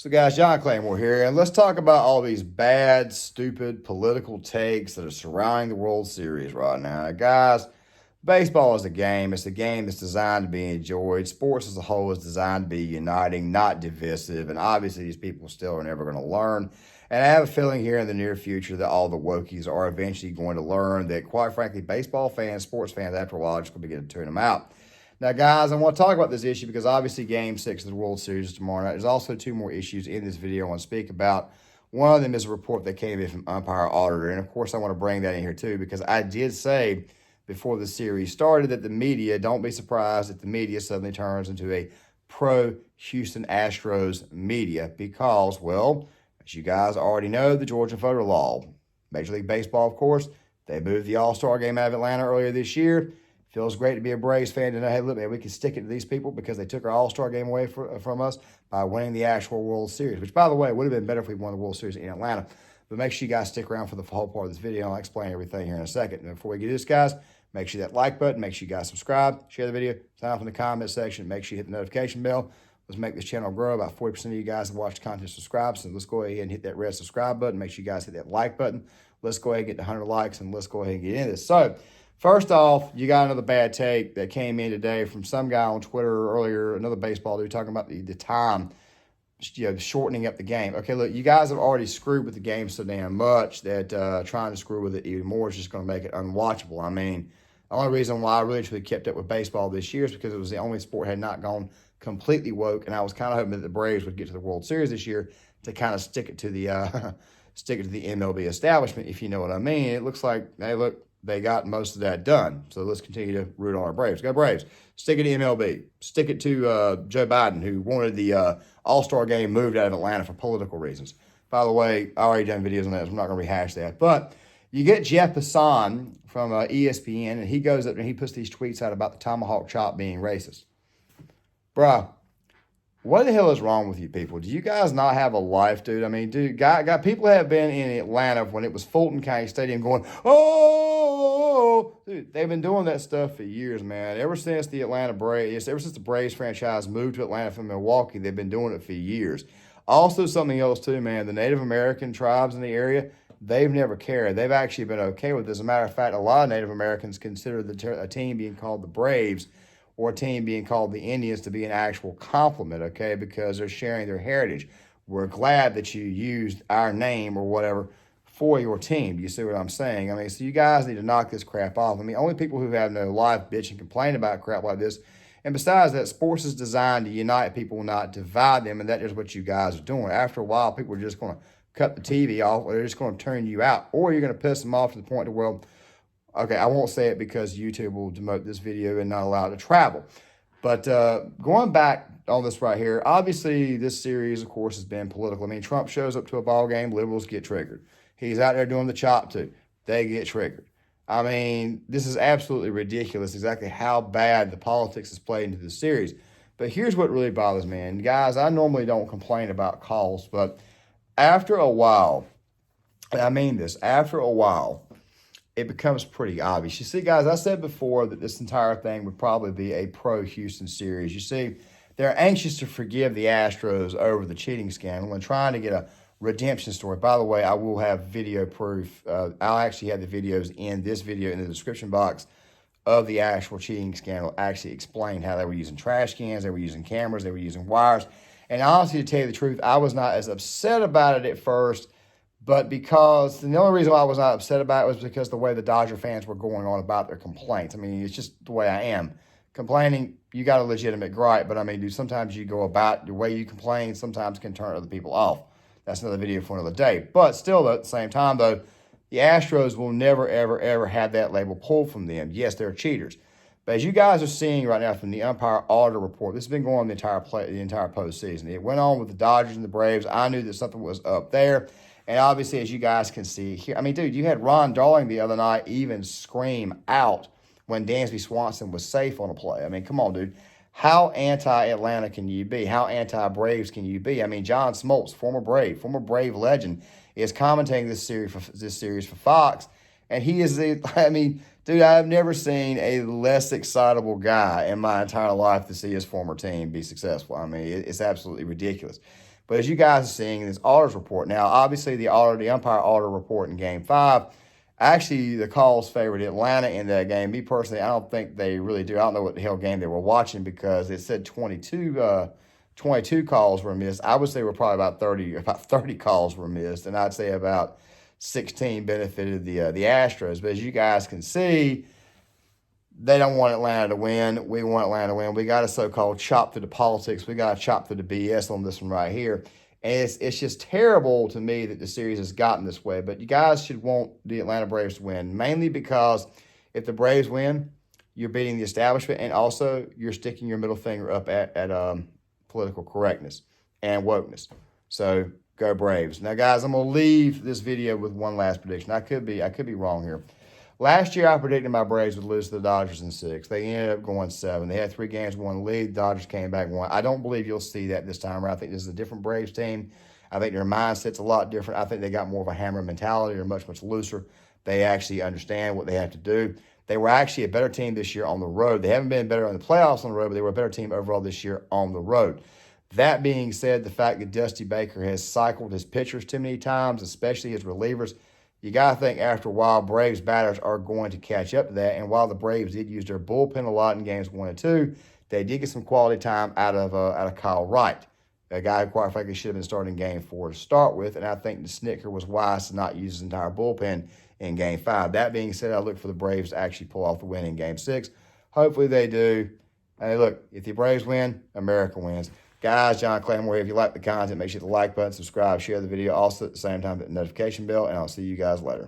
So, guys, John Claymore here, and let's talk about all these bad, stupid political takes that are surrounding the World Series right now. Guys, baseball is a game. It's a game that's designed to be enjoyed. Sports as a whole is designed to be uniting, not divisive, and obviously these people still are never going to learn. And I have a feeling here in the near future that all the wokies are eventually going to learn that, quite frankly, baseball fans, sports fans, after a while, are just going to begin to tune them out. Now, guys, I want to talk about this issue because obviously Game 6 of the World Series is tomorrow night. There's also two more issues in this video I want to speak about. One of them is a report that came in from Umpire Auditor. And, of course, I want to bring that in here, too, because I did say before the series started that the media, don't be surprised if the media suddenly turns into a pro-Houston Astros media because, well, as you guys already know, the Georgia voter law. Major League Baseball, of course, they moved the All-Star game out of Atlanta earlier this year. Feels great to be a Braves fan to know, hey, look, man, we can stick it to these people because they took our All-Star game away from us by winning the actual World Series, which, by the way, would have been better if we won the World Series in Atlanta. But make sure you guys stick around for the whole part of this video. I'll explain everything here in a second. And before we get to this, guys, make sure that like button, make sure you guys subscribe, share the video, sign up in the comment section, make sure you hit the notification bell. Let's make this channel grow. About 40% of you guys that watch the content subscribe. So let's go ahead and hit that red subscribe button. Make sure you guys hit that like button. Let's go ahead and get to 100 likes, and let's go ahead and get into this. So, first off, you got another bad take that came in today from some guy on Twitter earlier, another baseball dude talking about the time, shortening up the game. Okay, look, you guys have already screwed with the game so damn much that trying to screw with it even more is just going to make it unwatchable. I mean, the only reason why I really truly kept up with baseball this year is because it was the only sport that had not gone completely woke, and I was kind of hoping that the Braves would get to the World Series this year to kind of stick it to the MLB establishment, if you know what I mean. It looks like, hey, look, they got most of that done. So let's continue to root on our Braves. Go Braves. Stick it to MLB. Stick it to Joe Biden, who wanted the All-Star game moved out of Atlanta for political reasons. By the way, I already done videos on that, so I'm not going to rehash that. But you get Jeff Passan from ESPN, and he goes up and he puts these tweets out about the tomahawk chop being racist. Bruh, what the hell is wrong with you people? Do you guys not have a life, dude? I mean, dude, got people have been in Atlanta when it was Fulton County Stadium going, oh, dude, they've been doing that stuff for years, man. Ever since the Braves franchise moved to Atlanta from Milwaukee, they've been doing it for years. Also, something else too, man, the Native American tribes in the area, they've never cared. They've actually been okay with this. As a matter of fact, a lot of Native Americans consider a team being called the Braves or a team being called the Indians to be an actual compliment, okay, because they're sharing their heritage. We're glad that you used our name or whatever for your team. Do you see what I'm saying? I mean, so you guys need to knock this crap off. I mean, only people who have no life bitch and complain about crap like this. And besides that, sports is designed to unite people, not divide them, and that is what you guys are doing. After a while, people are just going to cut the TV off, or they're just going to turn you out, or you're going to piss them off to the point where, okay, I won't say it because YouTube will demote this video and not allow it to travel. But going back on this right here, obviously this series, of course, has been political. I mean, Trump shows up to a ball game, liberals get triggered. He's out there doing the chop too. They get triggered. I mean, this is absolutely ridiculous exactly how bad the politics is played into the series. But here's what really bothers me. And guys, I normally don't complain about calls, but after a while, and I mean this, after a while, it becomes pretty obvious. You see, guys, I said before that this entire thing would probably be a pro-Houston series. You see, they're anxious to forgive the Astros over the cheating scandal and trying to get a redemption story. By the way, I will have video proof. I'll actually have the videos in this video in the description box of the actual cheating scandal, actually explain how they were using trash cans, they were using cameras, they were using wires. And honestly, to tell you the truth, I was not as upset about it at first, but because the only reason why I was not upset about it was because the way the Dodger fans were going on about their complaints. I mean, it's just the way I am. Complaining, you got a legitimate gripe, but I mean, dude, sometimes you go about the way you complain, sometimes can turn other people off. That's another video for another day. But still, though, at the same time, though, the Astros will never, ever, ever have that label pulled from them. Yes, they're cheaters. But as you guys are seeing right now from the Umpire Auditor report, this has been going on the entire postseason. It went on with the Dodgers and the Braves. I knew that something was up there. And obviously, as you guys can see here, I mean, dude, you had Ron Darling the other night even scream out when Dansby Swanson was safe on a play. I mean, come on, dude. How anti-Atlanta can you be? How anti-Braves can you be? I mean, John Smoltz, former Brave legend, is commentating this series for Fox. And he is, I mean, dude, I've never seen a less excitable guy in my entire life to see his former team be successful. I mean, it's absolutely ridiculous. But as you guys are seeing in this Alders report, now obviously the umpire Alder report in Game 5, actually the calls favored Atlanta in that game. Me personally, I don't think they really do. I don't know what the hell game they were watching because it said 22 calls were missed. I would say were probably about 30 calls were missed, and I'd say about 16 benefited the Astros. But as you guys can see, they don't want Atlanta to win. We want Atlanta to win. We got to so-called chop through the politics. We got to chop through the BS on this one right here. And it's just terrible to me that the series has gotten this way. But you guys should want the Atlanta Braves to win, mainly because if the Braves win, you're beating the establishment, and also you're sticking your middle finger up at political correctness and wokeness. So go Braves. Now, guys, I'm gonna leave this video with one last prediction. I could be wrong here. Last year, I predicted my Braves would lose to the Dodgers in 6. They ended up going 7. They had 3 games, won the lead. The Dodgers came back and won. I don't believe you'll see that this time around. I think this is a different Braves team. I think their mindset's a lot different. I think they got more of a hammer mentality. They're much, much looser. They actually understand what they have to do. They were actually a better team this year on the road. They haven't been better in the playoffs on the road, but they were a better team overall this year on the road. That being said, the fact that Dusty Baker has cycled his pitchers too many times, especially his relievers, you got to think after a while, Braves batters are going to catch up to that. And while the Braves did use their bullpen a lot in games 1 and 2, they did get some quality time out of Kyle Wright, a guy who quite frankly should have been starting Game 4 to start with. And I think the Snitker was wise to not use his entire bullpen in Game 5. That being said, I look for the Braves to actually pull off the win in Game 6. Hopefully they do. Hey, look, if the Braves win, America wins. Guys, John Claymore here. If you like the content, make sure to hit the like button, subscribe, share the video. Also, at the same time, hit the notification bell, and I'll see you guys later.